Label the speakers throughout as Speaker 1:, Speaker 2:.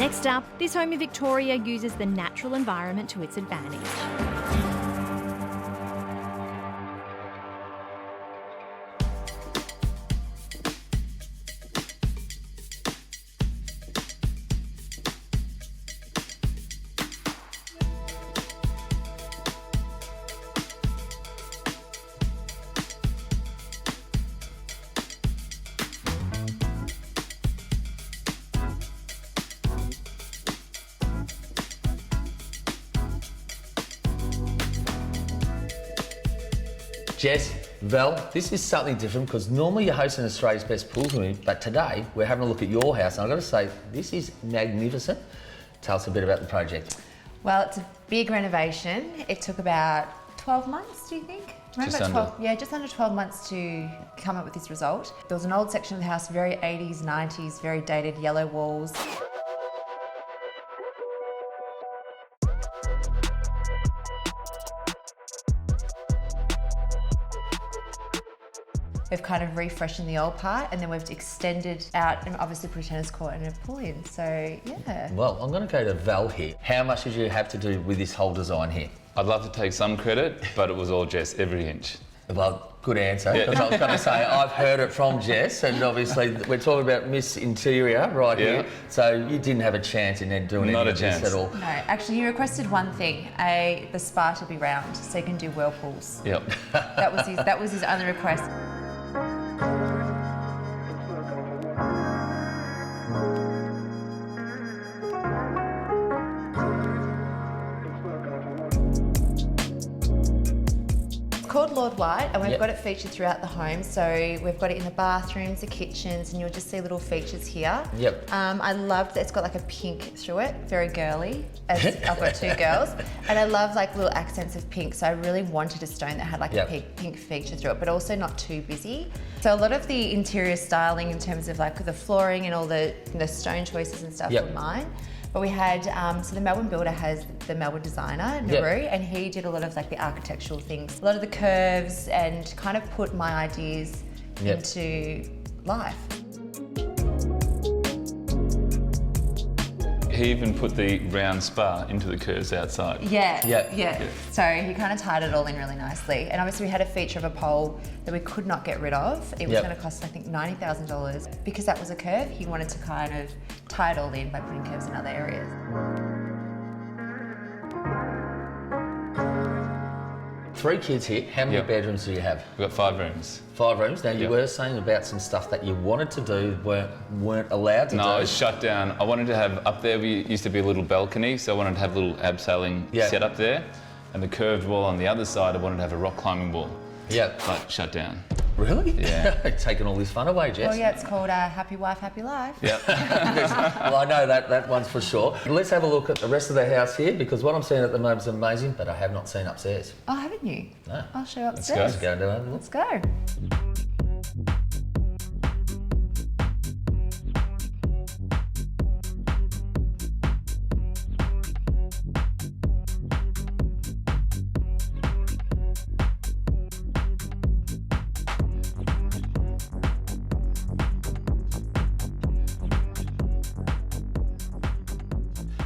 Speaker 1: Next up, this home in Victoria uses the natural environment to its advantage.
Speaker 2: Jess, Val, this is something different because normally you're hosting Australia's Best Pools with me, but today we're having a look at your house and I've got to say, this is magnificent. Tell us a bit about the project.
Speaker 3: Well, it's a big renovation. It took about 12 months, do you think?
Speaker 4: Just under.
Speaker 3: Just under 12 months to come up with this result. There was an old section of the house, very 80s, 90s, very dated yellow walls. We've kind of refreshened the old part and then we've extended out and obviously put a tennis court and a pool in. So, yeah.
Speaker 2: Well, I'm going to go to Val here. How much did you have to do with this whole design here?
Speaker 4: I'd love to take some credit, but it was all Jess, every inch.
Speaker 2: Well, good answer, because I was going to say, I've heard it from Jess, and obviously we're talking about Miss Interior right here, so you didn't have a chance in there doing
Speaker 4: Not
Speaker 2: any
Speaker 4: a
Speaker 2: of this at all.
Speaker 3: No, actually he requested one thing, the spa to be round so he can do whirlpools.
Speaker 4: Yep.
Speaker 3: That was his only request. Called Lord White, and we've got it featured throughout the home. So we've got it in the bathrooms, the kitchens, and you'll just see little features here.
Speaker 2: Yep.
Speaker 3: I love that it's got like a pink through it, very girly, as I've got two girls. And I love like little accents of pink, so I really wanted a stone that had like a pink feature through it, but also not too busy. So a lot of the interior styling in terms of like the flooring and all the stone choices and stuff were mine. But we had, so the Melbourne builder has the Melbourne designer, Nauru, and he did a lot of like the architectural things, a lot of the curves, and kind of put my ideas into life.
Speaker 4: He even put the round spa into the curves outside.
Speaker 3: Yeah. So he kind of tied it all in really nicely. And obviously we had a feature of a pole that we could not get rid of. It was going to cost, I think, $90,000. Because that was a curve, he wanted to kind of tie it all in by putting curves in other areas.
Speaker 2: Three kids here. How many bedrooms do you have?
Speaker 4: We've got 5 rooms.
Speaker 2: 5 rooms. Now, you were saying about some stuff that you wanted to do, weren't allowed to do.
Speaker 4: No, it's shut down. I wanted to have, up there we used to be a little balcony, so I wanted to have a little abseiling set up there. And the curved wall on the other side, I wanted to have a rock climbing wall.
Speaker 2: Yeah.
Speaker 4: But shut down.
Speaker 2: Really?
Speaker 4: Yeah.
Speaker 2: Taking all this fun away, Jess.
Speaker 3: Well, yeah, it's called Happy Wife, Happy Life.
Speaker 4: Yeah.
Speaker 2: Well, I know that one's for sure. Let's have a look at the rest of the house here, because what I'm seeing at the moment is amazing, but I have not seen upstairs.
Speaker 3: Oh, haven't you?
Speaker 2: No.
Speaker 3: I'll show you upstairs.
Speaker 2: Let's go and do it.
Speaker 3: Let's go.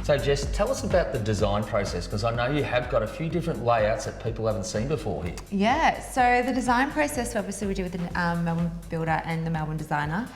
Speaker 2: So Jess, tell us about the design process, because I know you have got a few different layouts that people haven't seen before here.
Speaker 3: Yeah, so the design process, obviously we do with the Melbourne builder and the Melbourne designer.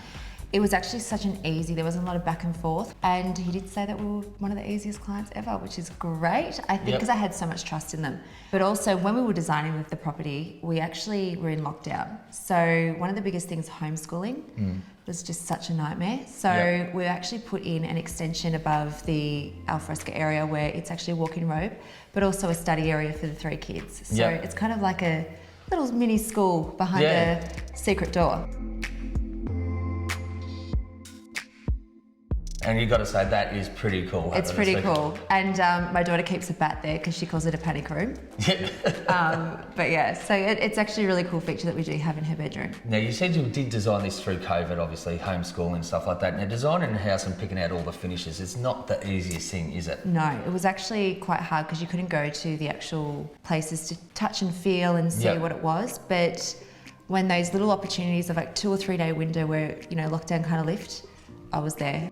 Speaker 3: It was actually such an easy, there wasn't a lot of back and forth, and he did say that we were one of the easiest clients ever, which is great, I think, because I had so much trust in them. But also when we were designing with the property, we actually were in lockdown. So one of the biggest things, homeschooling, was just such a nightmare. So we actually put in an extension above the alfresco area where it's actually a walk-in robe, but also a study area for the 3 kids. So it's kind of like a little mini school behind a secret door.
Speaker 2: And you've got to say, that is pretty cool.
Speaker 3: It's pretty cool. And my daughter keeps a bat there because she calls it a panic room. But yeah, so it's actually a really cool feature that we do have in her bedroom.
Speaker 2: Now, you said you did design this through COVID, obviously, homeschooling and stuff like that. Now, designing a house and picking out all the finishes, it's not the easiest thing, is it?
Speaker 3: No, it was actually quite hard because you couldn't go to the actual places to touch and feel and see what it was. But when those little opportunities of like 2 or 3 day window where, you know, lockdown kind of lift, I was there.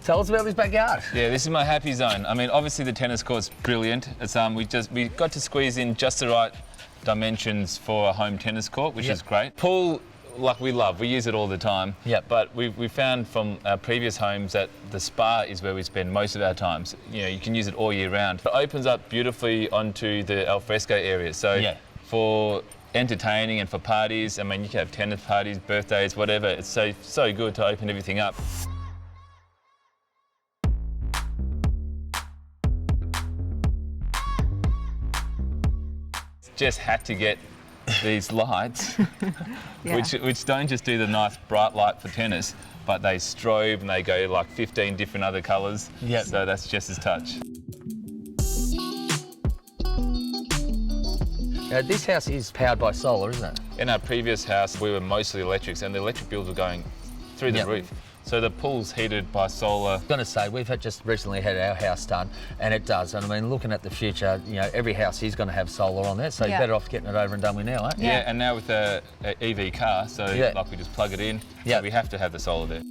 Speaker 2: Tell us about this backyard.
Speaker 4: Yeah, this is my happy zone. I mean, obviously the tennis court's brilliant. It's we got to squeeze in just the right dimensions for a home tennis court, which is great. Pool, like we love, we use it all the time.
Speaker 2: Yep.
Speaker 4: But we found from our previous homes that the spa is where we spend most of our time. So, you know, you can use it all year round. It opens up beautifully onto the alfresco area. So for entertaining and for parties, I mean, you can have tennis parties, birthdays, whatever. It's so good to open everything up. Just had to get these lights, which don't just do the nice bright light for tennis, but they strobe and they go like 15 different other colours.
Speaker 2: Yep.
Speaker 4: So that's just as touch.
Speaker 2: Now, this house is powered by solar, isn't it?
Speaker 4: In our previous house, we were mostly electrics, and the electric bills were going through the roof. So the pool's heated by solar.
Speaker 2: I'm going to say, we've just recently had our house done, and it does. And I mean, looking at the future, you know, every house is going to have solar on there, so you're better off getting it over and done with now, aren't you?
Speaker 4: Yeah, and now with a EV car, so like we just plug it in, we have to have the solar there.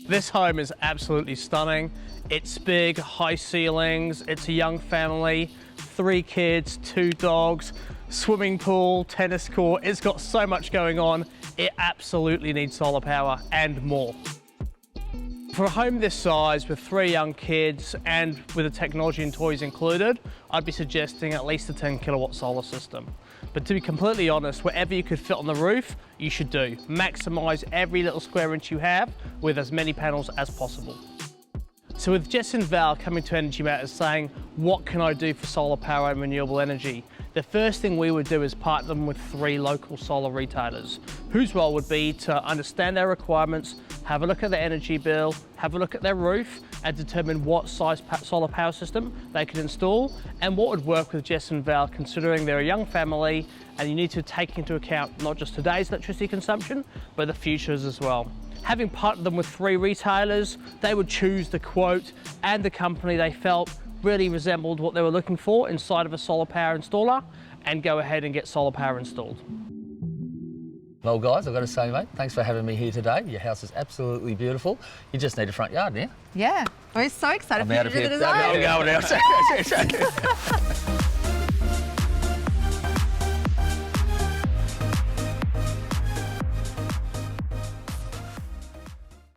Speaker 5: This home is absolutely stunning. It's big, high ceilings, it's a young family, 3 kids, 2 dogs, swimming pool, tennis court. It's got so much going on. It absolutely needs solar power and more. For a home this size with 3 young kids and with the technology and toys included, I'd be suggesting at least a 10 kilowatt solar system. But to be completely honest, whatever you could fit on the roof, you should do. Maximise every little square inch you have with as many panels as possible. So with Jess and Val coming to Energy Matters saying, what can I do for solar power and renewable energy? The first thing we would do is partner them with 3 local solar retailers, whose role would be to understand their requirements, have a look at their energy bill, have a look at their roof, and determine what size solar power system they could install and what would work with Jess and Val, considering they're a young family and you need to take into account not just today's electricity consumption, but the futures as well. Having partnered them with 3 retailers, they would choose the quote and the company they felt really resembled what they were looking for inside of a solar power installer and go ahead and get solar power installed.
Speaker 2: Well, guys, I've got to say, mate, thanks for having me here today. Your house is absolutely beautiful. You just need a front yard now.
Speaker 3: Yeah, we're so excited for you to do the design.
Speaker 2: I'm going now.